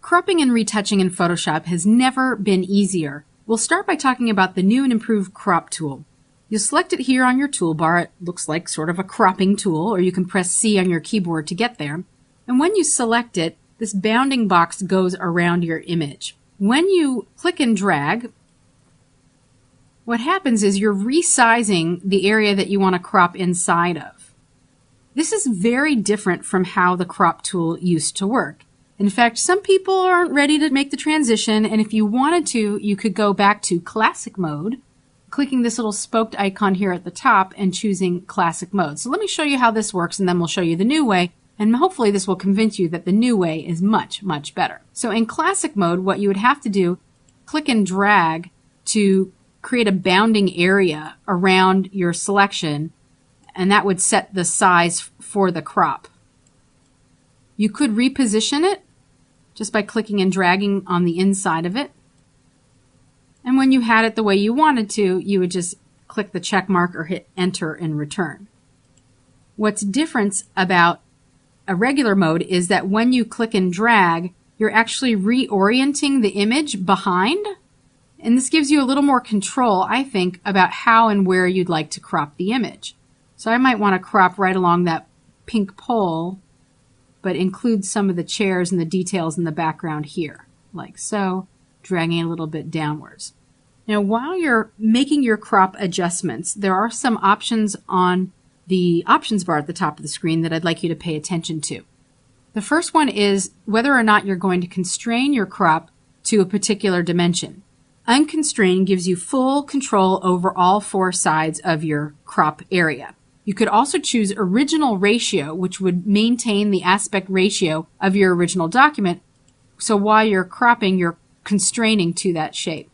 Cropping and retouching in Photoshop has never been easier. We'll start by talking about the new and improved crop tool. You'll select it here on your toolbar. It looks like sort of a cropping tool, or you can press C on your keyboard to get there. And when you select it, this bounding box goes around your image. When you click and drag, what happens is you're resizing the area that you want to crop inside of. This is very different from how the crop tool used to work. In fact, some people aren't ready to make the transition, and if you wanted to, you could go back to classic mode, clicking this little spoked icon here at the top and choosing classic mode. So let me show you how this works, and then we'll show you the new way, and hopefully this will convince you that the new way is much, much better. So in classic mode, what you would have to do, click and drag to create a bounding area around your selection, and that would set the size for the crop. You could reposition it just by clicking and dragging on the inside of it. And when you had it the way you wanted to, you would just click the check mark or hit enter and return. What's different about a regular mode is that when you click and drag, you're actually reorienting the image behind. And this gives you a little more control, I think, about how and where you'd like to crop the image. So I might want to crop right along that pink pole, but include some of the chairs and the details in the background here, like so, dragging a little bit downwards. Now, while you're making your crop adjustments, there are some options on the options bar at the top of the screen that I'd like you to pay attention to. The first one is whether or not you're going to constrain your crop to a particular dimension. Unconstrained gives you full control over all four sides of your crop area. You could also choose original ratio, which would maintain the aspect ratio of your original document. So while you're cropping, you're constraining to that shape.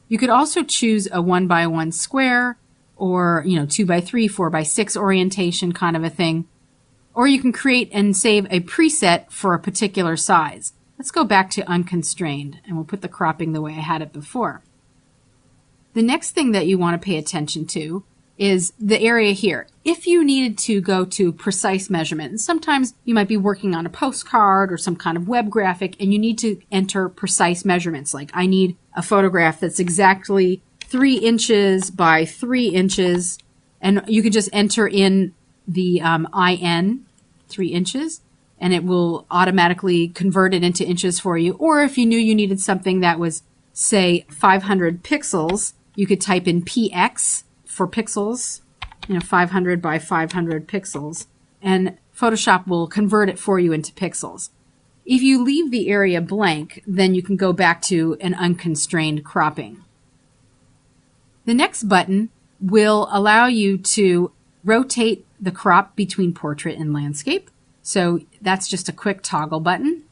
You could also choose a 1x1 square or, 2x3, 4x6 orientation kind of a thing. Or you can create and save a preset for a particular size. Let's go back to unconstrained, and we'll put the cropping the way I had it before. The next thing that you want to pay attention to is the area here. If you needed to go to precise measurement, and sometimes you might be working on a postcard or some kind of web graphic and you need to enter precise measurements, like I need a photograph that's exactly 3 inches by 3 inches, and you could just enter in the IN, 3 inches, and it will automatically convert it into inches for you. Or if you knew you needed something that was, say, 500 pixels, you could type in PX for pixels, 500 by 500 pixels, and Photoshop will convert it for you into pixels. If you leave the area blank, then you can go back to an unconstrained cropping. The next button will allow you to rotate the crop between portrait and landscape. So that's just a quick toggle button.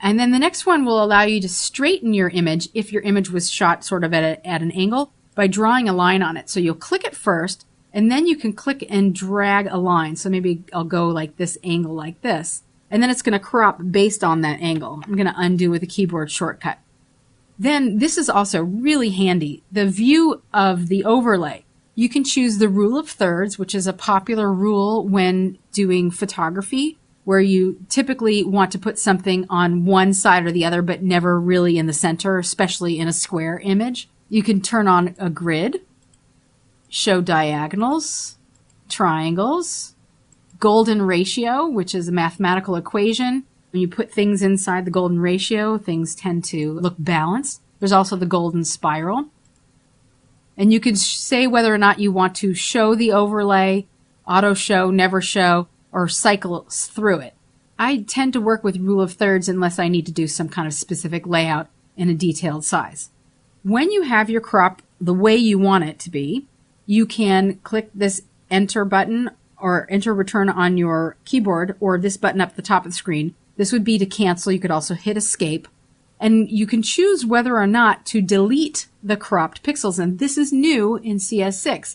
And then the next one will allow you to straighten your image if your image was shot sort of at an angle by drawing a line on it. So you'll click it first, and then you can click and drag a line. So maybe I'll go like this angle like this, and then it's going to crop based on that angle. I'm going to undo with a keyboard shortcut. Then this is also really handy, the view of the overlay. You can choose the rule of thirds, which is a popular rule when doing photography, where you typically want to put something on one side or the other, but never really in the center, especially in a square image. You can turn on a grid, show diagonals, triangles, golden ratio, which is a mathematical equation. When you put things inside the golden ratio, things tend to look balanced. There's also the golden spiral. And you can say whether or not you want to show the overlay, auto show, never show, or cycle through it. I tend to work with rule of thirds unless I need to do some kind of specific layout in a detailed size. When you have your crop the way you want it to be, you can click this enter button or enter return on your keyboard, or this button up at the top of the screen. This would be to cancel. You could also hit escape. And you can choose whether or not to delete the cropped pixels. And this is new in CS6.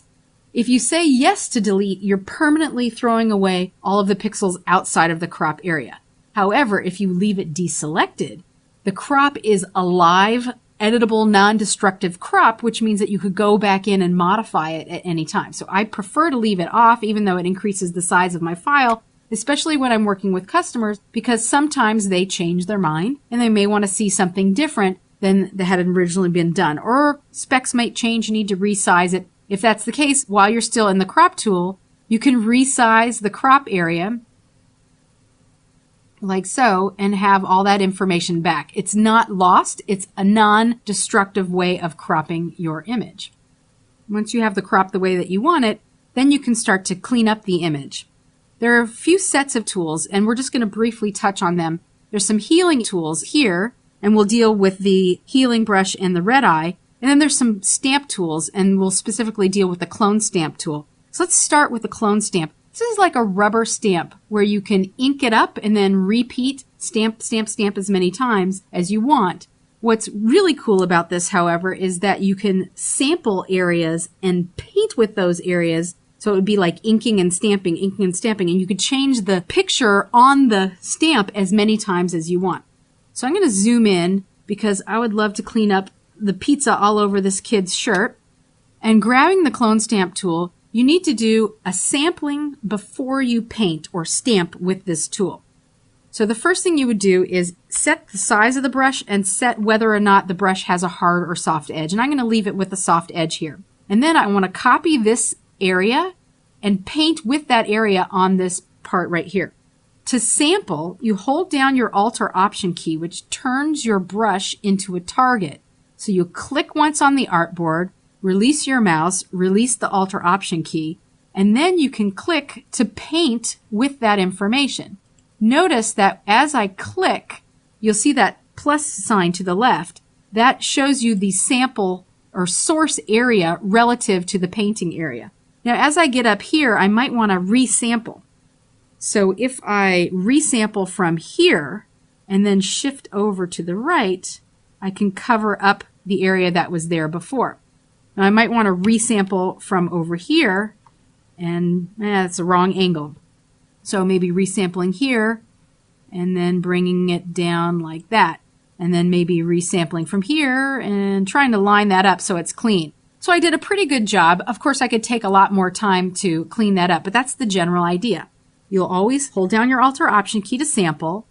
If you say yes to delete, you're permanently throwing away all of the pixels outside of the crop area. However, if you leave it deselected, the crop is a live, editable, non-destructive crop, which means that you could go back in and modify it at any time. So I prefer to leave it off, even though it increases the size of my file. especially when I'm working with customers, because sometimes they change their mind and they may want to see something different than that had originally been done. Or specs might change, you need to resize it. If that's the case, while you're still in the crop tool, you can resize the crop area like so and have all that information back. It's not lost. It's a non-destructive way of cropping your image. Once you have the crop the way that you want it, then you can start to clean up the image. There are a few sets of tools, and we're just going to briefly touch on them. There's some healing tools here, and we'll deal with the healing brush and the red eye. And then there's some stamp tools, and we'll specifically deal with the clone stamp tool. So let's start with the clone stamp. This is like a rubber stamp where you can ink it up and then repeat, stamp, stamp, stamp as many times as you want. What's really cool about this, however, is that you can sample areas and paint with those areas. So it would be like inking and stamping, and you could change the picture on the stamp as many times as you want. So I'm going to zoom in because I would love to clean up the pizza all over this kid's shirt. And grabbing the clone stamp tool, you need to do a sampling before you paint or stamp with this tool. So the first thing you would do is set the size of the brush and set whether or not the brush has a hard or soft edge. And I'm going to leave it with a soft edge here. And then I want to copy this area and paint with that area on this part right here. To sample, you hold down your Alt or Option key, which turns your brush into a target. So you click once on the artboard, release your mouse, release the Alt or Option key, and then you can click to paint with that information. Notice that as I click, you'll see that plus sign to the left. That shows you the sample or source area relative to the painting area. Now, as I get up here, I might want to resample. So if I resample from here and then shift over to the right, I can cover up the area that was there before. Now I might want to resample from over here, and that's the wrong angle. So maybe resampling here and then bringing it down like that. And then maybe resampling from here and trying to line that up so it's clean. So I did a pretty good job. Of course, I could take a lot more time to clean that up, but that's the general idea. You'll always hold down your Alt or Option key to sample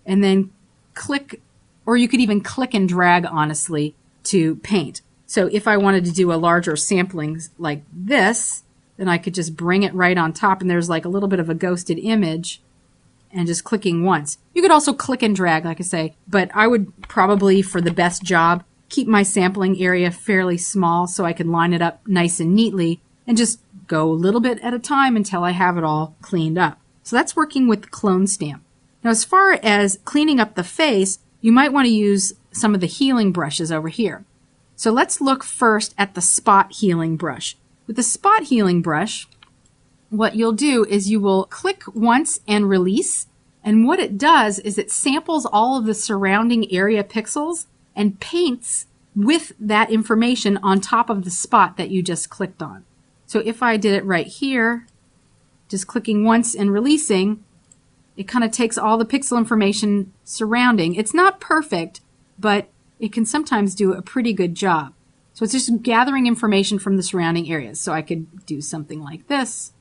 and then click, or you could even click and drag, honestly, to paint. So if I wanted to do a larger sampling like this, then I could just bring it right on top and there's like a little bit of a ghosted image and just clicking once. You could also click and drag, like I say, but I would probably, for the best job, keep my sampling area fairly small so I can line it up nice and neatly and just go a little bit at a time until I have it all cleaned up. So that's working with the clone stamp. Now, as far as cleaning up the face, you might want to use some of the healing brushes over here. So let's look first at the spot healing brush. With the spot healing brush, what you'll do is you will click once and release. And what it does is it samples all of the surrounding area pixels and paints with that information on top of the spot that you just clicked on. So if I did it right here, just clicking once and releasing, it kind of takes all the pixel information surrounding. It's not perfect, but it can sometimes do a pretty good job. So it's just gathering information from the surrounding areas. So I could do something like this,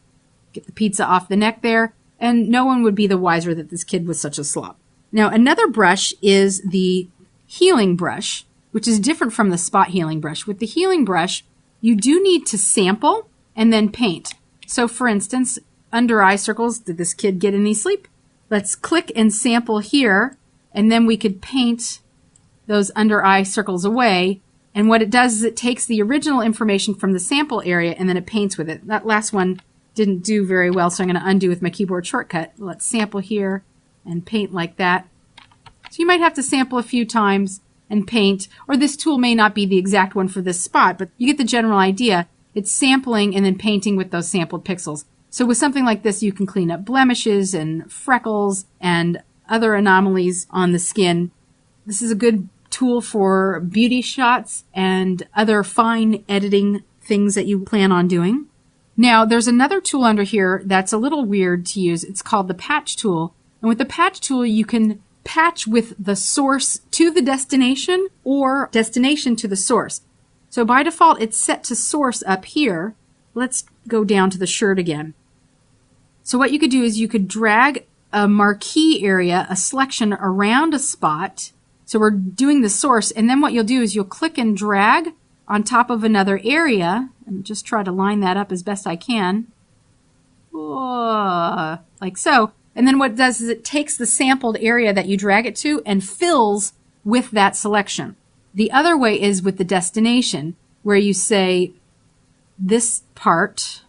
get the pizza off the neck there, and no one would be the wiser that this kid was such a slob. Now, another brush is the healing brush, which is different from the spot healing brush. With the healing brush, you do need to sample and then paint. So for instance, under eye circles, did this kid get any sleep? Let's click and sample here, and then we could paint those under eye circles away. And what it does is it takes the original information from the sample area and then it paints with it. That last one didn't do very well, so I'm going to undo with my keyboard shortcut. Let's sample here and paint like that. So you might have to sample a few times and paint, or this tool may not be the exact one for this spot, but you get the general idea. It's sampling and then painting with those sampled pixels. So with something like this, you can clean up blemishes and freckles and other anomalies on the skin. This is a good tool for beauty shots and other fine editing things that you plan on doing. Now, there's another tool under here that's a little weird to use. It's called the patch tool. And with the patch tool, you can patch with the source to the destination or destination to the source. So by default, it's set to source up here. Let's go down to the shirt again. So what you could do is you could drag a marquee area, a selection around a spot. So we're doing the source, and then what you'll do is you'll click and drag on top of another area, and just try to line that up as best I can. Like so. And then what it does is it takes the sampled area that you drag it to and fills with that selection. The other way is with the destination, where you say this part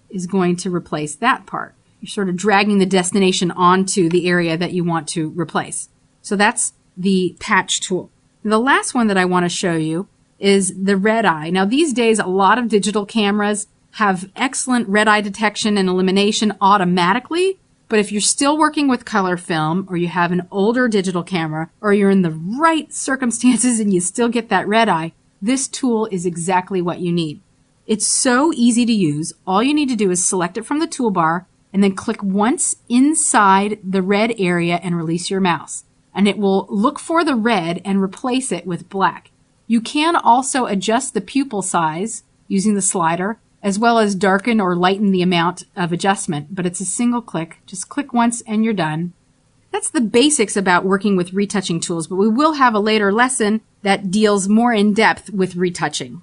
is going to replace that part. You're sort of dragging the destination onto the area that you want to replace. So that's the patch tool. The last one that I want to show you is the red eye. Now these days a lot of digital cameras have excellent red eye detection and elimination automatically, but if you're still working with color film, or you have an older digital camera, or you're in the right circumstances and you still get that red eye, this tool is exactly what you need. It's so easy to use. All you need to do is select it from the toolbar and then click once inside the red area and release your mouse. And it will look for the red and replace it with black. You can also adjust the pupil size using the slider, as well as darken or lighten the amount of adjustment, but it's a single click. Just click once and you're done. That's the basics about working with retouching tools, but we will have a later lesson that deals more in depth with retouching.